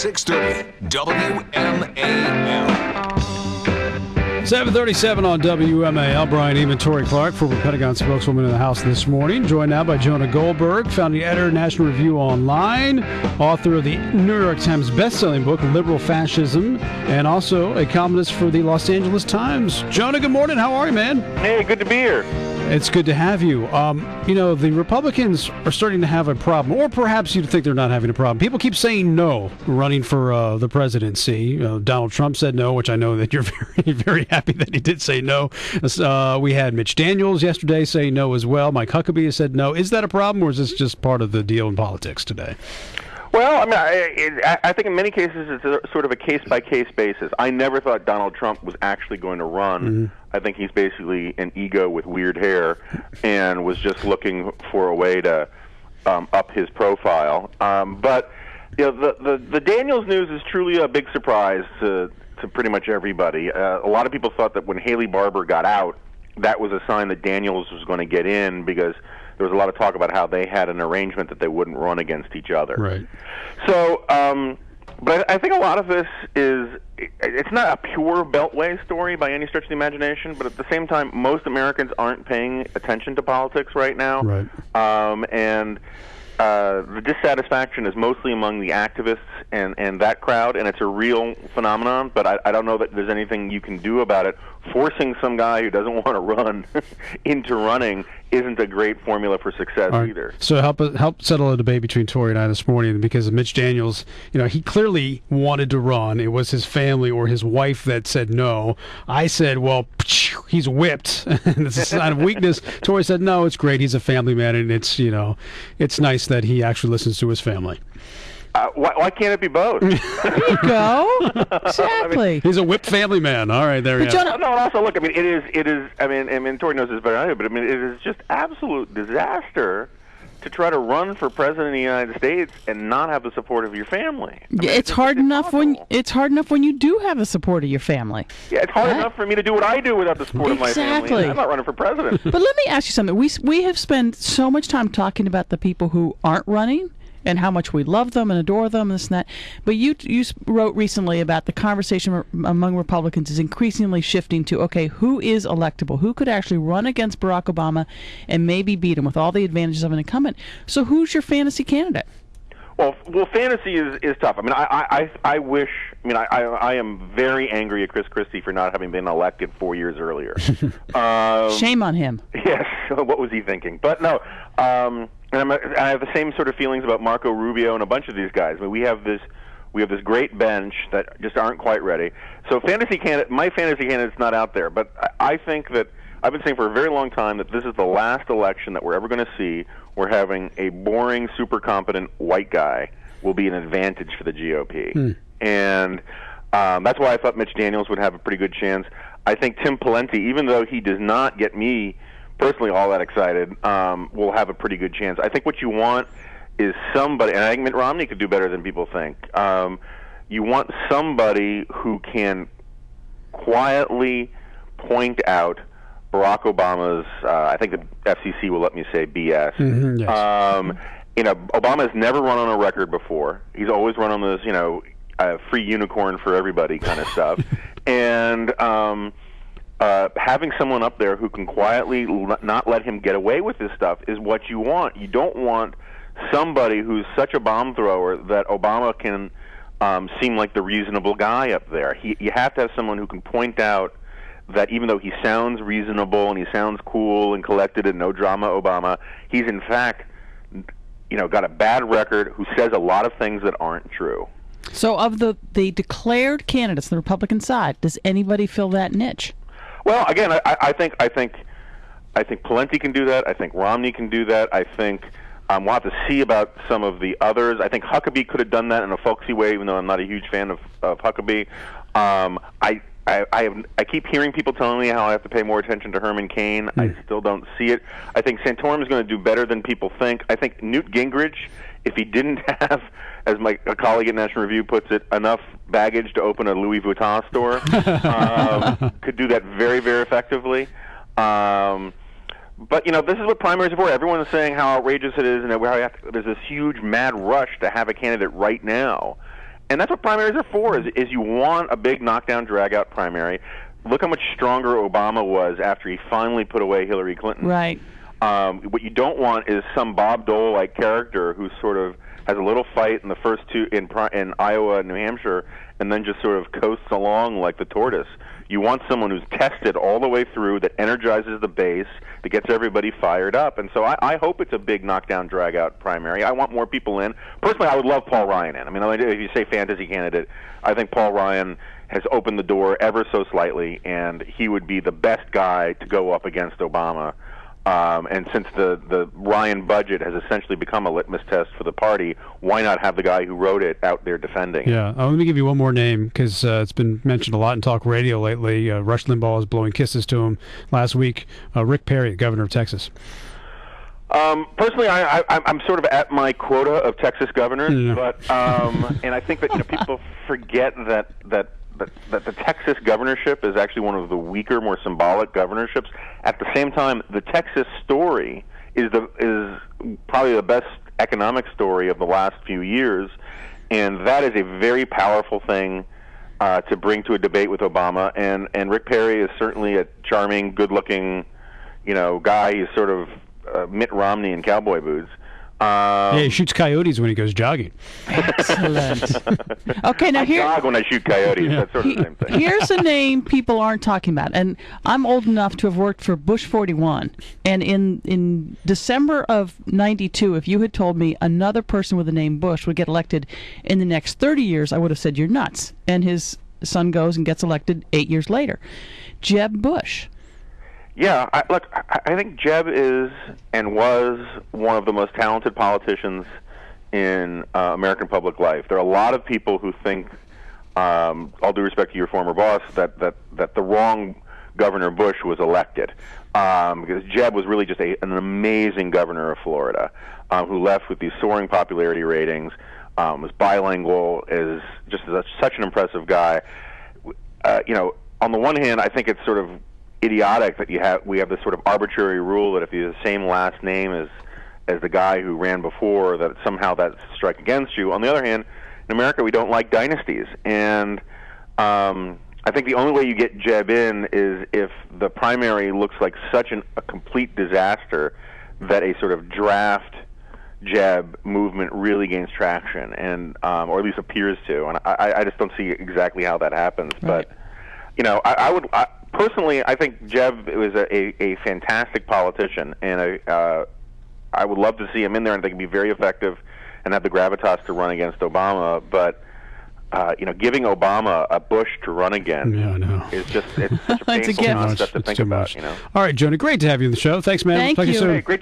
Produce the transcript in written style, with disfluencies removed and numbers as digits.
630 WMAL. 737 on WMAL. Brian Eamon, Tori Clark, former Pentagon spokeswoman in the House this morning. Joined now by Jonah Goldberg, founding editor, National Review Online, author of the New York Times bestselling book, Liberal Fascism, and also a columnist for the Los Angeles Times. Jonah, good morning. How are you, man? Hey, good to be here. It's good to have you. The Republicans are starting to have a problem, or perhaps you think they're not having a problem. People keep saying no running for the presidency. Donald Trump said no, which I know that you're very, very happy that he did say no. We had Mitch Daniels yesterday say no as well. Mike Huckabee has said no. Is that a problem, or is this just part of the deal in politics today? Well, I mean, I think in many cases it's sort of a case-by-case basis. I never thought Donald Trump was actually going to run. Mm-hmm. I think he's basically an ego with weird hair and was just looking for a way to up his profile. But the Daniels news is truly a big surprise to pretty much everybody. A lot of people thought that when Haley Barbour got out, that was a sign that Daniels was going to get in because there was a lot of talk about how they had an arrangement that they wouldn't run against each other. Right. So, but I think a lot of this it's not a pure Beltway story by any stretch of the imagination, but at the same time, most Americans aren't paying attention to politics right now. Right. And the dissatisfaction is mostly among the activists and that crowd, and it's a real phenomenon, but I don't know that there's anything you can do about it. Forcing some guy who doesn't want to run into running isn't a great formula for success either. So help settle a debate between Tori and I this morning, because Mitch Daniels, he clearly wanted to run. It was his family or his wife that said no. I said, well, he's whipped. It's a sign of weakness. Tori said, no, it's great. He's a family man, and it's nice that he actually listens to his family. Why can't it be both? There you go. Exactly. He's a whipped family man. All right, there you go. No, and also, look, I mean, it is. I mean, Tori knows this better than I do, but I mean, it is just absolute disaster to try to run for president of the United States and not have the support of your family. I mean, it's hard enough when you do have the support of your family. Yeah, it's hard enough for me to do what I do without the support of my family. I'm not running for president. But let me ask you something. We have spent so much time talking about the people who aren't running and how much we love them and adore them and this and that. But you wrote recently about the conversation among Republicans is increasingly shifting to, okay, who is electable? Who could actually run against Barack Obama and maybe beat him with all the advantages of an incumbent? So who's your fantasy candidate? Well, fantasy is tough. I mean, I wish. I mean, I am very angry at Chris Christie for not having been elected 4 years earlier. Shame on him. Yes. What was he thinking? But no. And I have the same sort of feelings about Marco Rubio and a bunch of these guys. I mean, we have this great bench that just aren't quite ready. So my fantasy candidate's not out there. But I think that I've been saying for a very long time that this is the last election that we're ever going to see where having a boring, super competent white guy will be an advantage for the GOP. And that's why I thought Mitch Daniels would have a pretty good chance. I think Tim Pawlenty, even though he does not get me personally all that excited, will have a pretty good chance. I think what you want is somebody, and I think Mitt Romney could do better than people think. You want somebody who can quietly point out Barack Obama's, I think the FCC will let me say BS. Mm-hmm, yes. Obama has never run on a record before. He's always run on this, free unicorn for everybody kind of stuff. And having someone up there who can quietly not let him get away with this stuff is what you want. You don't want somebody who's such a bomb thrower that Obama can seem like the reasonable guy up there. You have to have someone who can point out that even though he sounds reasonable and he sounds cool and collected and no drama Obama, he's in fact got a bad record, who says a lot of things that aren't true. So of the declared candidates on the Republican side, does anybody fill that niche? Well, again, I think Pawlenty can do that. I think Romney can do that. I think we'll have to see about some of the others. I think Huckabee could have done that in a folksy way, even though I'm not a huge fan of Huckabee. I keep hearing people telling me how I have to pay more attention to Herman Cain. I still don't see it. I think Santorum is going to do better than people think. I think Newt Gingrich, if he didn't have, as a colleague at National Review puts it, enough baggage to open a Louis Vuitton store, could do that very, very effectively. But, this is what primaries are for. Everyone is saying how outrageous it is and how there's this huge mad rush to have a candidate right now. that's what primaries are for. Is you want a big knockdown, drag-out primary. Look how much stronger Obama was after he finally put away Hillary Clinton. Right. What you don't want is some Bob Dole-like character who sort of has a little fight in the first two in Iowa and New Hampshire, and then just sort of coasts along like the tortoise. You want someone who's tested all the way through, that energizes the base, that gets everybody fired up. And so I hope it's a big knockdown, drag-out primary. I want more people in. Personally, I would love Paul Ryan in. I mean, if you say fantasy candidate, I think Paul Ryan has opened the door ever so slightly, and he would be the best guy to go up against Obama. And since the Ryan budget has essentially become a litmus test for the party, why not have the guy who wrote it out there defending? Yeah, let me give you one more name, because it's been mentioned a lot in talk radio lately. Rush Limbaugh is blowing kisses to him last week. Rick Perry, governor of Texas. Personally, I'm sort of at my quota of Texas governors, but and I think that people forget that the Texas governorship is actually one of the weaker, more symbolic governorships. At the same time, the Texas story is probably the best economic story of the last few years, and that is a very powerful thing to bring to a debate with Obama. And Rick Perry is certainly a charming, good-looking, guy. He's sort of Mitt Romney in cowboy boots. Yeah, he shoots coyotes when he goes jogging. Excellent. Okay, now I jog when I shoot coyotes. Yeah. That's sort of the same thing. Here's a name people aren't talking about, and I'm old enough to have worked for Bush 41. And in December of '92, if you had told me another person with the name Bush would get elected in the next 30 years, I would have said you're nuts. And his son goes and gets elected 8 years later. Jeb Bush. Yeah, I think Jeb is and was one of the most talented politicians in American public life. There are a lot of people who think, all due respect to your former boss, that the wrong Governor Bush was elected, because Jeb was really just an amazing governor of Florida, who left with these soaring popularity ratings, was bilingual, is just such an impressive guy. On the one hand, I think it's sort of idiotic that we have this sort of arbitrary rule that if you have the same last name as the guy who ran before, that somehow that's a strike against you. On the other hand, in America we don't like dynasties, and I think the only way you get Jeb in is if the primary looks like such a complete disaster that a sort of draft Jeb movement really gains traction, and or at least appears to. And I just don't see exactly how that happens. Right. But personally, I think Jeb was a fantastic politician, and I would love to see him in there, and I think he'd be very effective and have the gravitas to run against Obama. But giving Obama a Bush to run again is just it's such a painful concept to think about. All right, Jonah, great to have you on the show. Thanks, man. Thank Talk to you you. soon. Hey, great